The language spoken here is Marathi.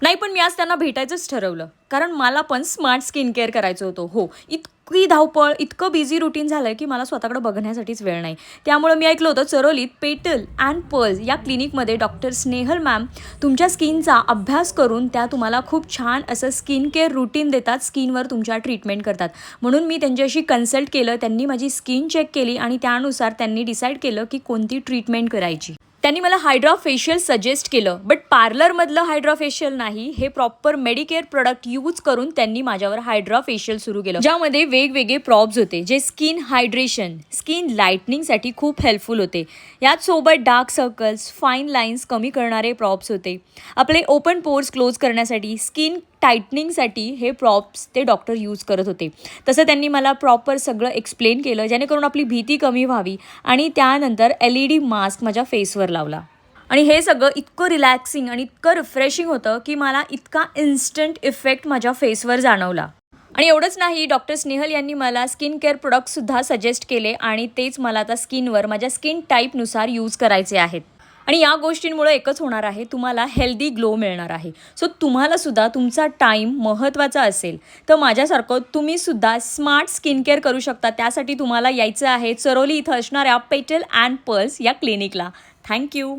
नाही, पण मी आज त्यांना भेटायचंच ठरवलं. कारण मला पण स्मार्ट स्किन केअर करायचं होतं. हो, इतकी धावपळ, इतकं बिझी रुटीन झालंय, की मला स्वतःकडे बघण्यासाठीच वेळ नाही. त्यामुळे मी ऐकलं होतं चरोलीत पेटल अँड पर्ल्स या क्लिनिकमध्ये डॉक्टर स्नेहल मॅम तुमच्या स्किनचा अभ्यास करून त्या तुम्हाला खूप छान असं स्किन केअर रुटीन देतात, स्किनवर तुमच्या ट्रीटमेंट करतात. म्हणून मी त्यांच्याशी कन्सल्ट केलं. त्यांनी माझी स्किन चेक केली आणि त्यानुसार त्यांनी डिसाईड केलं, की कोणती ट्रीटमेंट करायची. त्यांनी मला हायड्रा फेशियल सजेस्ट केलं, बट पार्लरमधलं हायड्रा फेशियल नाही, हे प्रॉपर मेडिकेअर प्रोडक्ट यूज करून त्यांनी माझ्यावर हायड्रा फेशियल सुरू केलं, ज्यामध्ये वेगवेगळे प्रॉप्स होते जे स्किन हायड्रेशन, स्किन लाईटनिंगसाठी खूप हेल्पफुल होते. यात सोबत डार्क सर्कल्स, फाईन लाईन्स कमी करणारे प्रॉप्स होते. आपले ओपन पोर्स क्लोज करण्यासाठी, स्किन टाईटनिंगसाठी हे प्रॉप्स ते डॉक्टर यूज करत होते. तसं त्यांनी मला प्रॉपर सगळं एक्सप्लेन केलं, जेणेकरून आपली भीती कमी व्हावी. आणि त्यानंतर LED मास्क माझ्या फेसवर लावला. आणि हे सगळं इतकं रिलॅक्सिंग आणि इतकं रिफ्रेशिंग होतं, की मला इतका इन्स्टंट इफेक्ट माझ्या फेसवर जाणवला. आणि एवढंच नाही, डॉक्टर स्नेहल यांनी मला स्किन केअर प्रोडक्टसुद्धा सजेस्ट केले आणि तेच मला आता स्किनवर माझ्या स्किन टाईपनुसार यूज करायचे आहेत. आणि या गोष्टींमुळे एकच होणार आहे, तुम्हाला हेल्दी ग्लो मिळणार आहे. सो तुम्हालासुद्धा तुमचा टाईम महत्त्वाचा असेल तर माझ्यासारखं तुम्हीसुद्धा स्मार्ट स्किन केअर करू शकता. त्यासाठी तुम्हाला यायचं आहे चरोली इथं असणाऱ्या पेटल अँड पर्ल्स या क्लिनिकला. थँक्यू.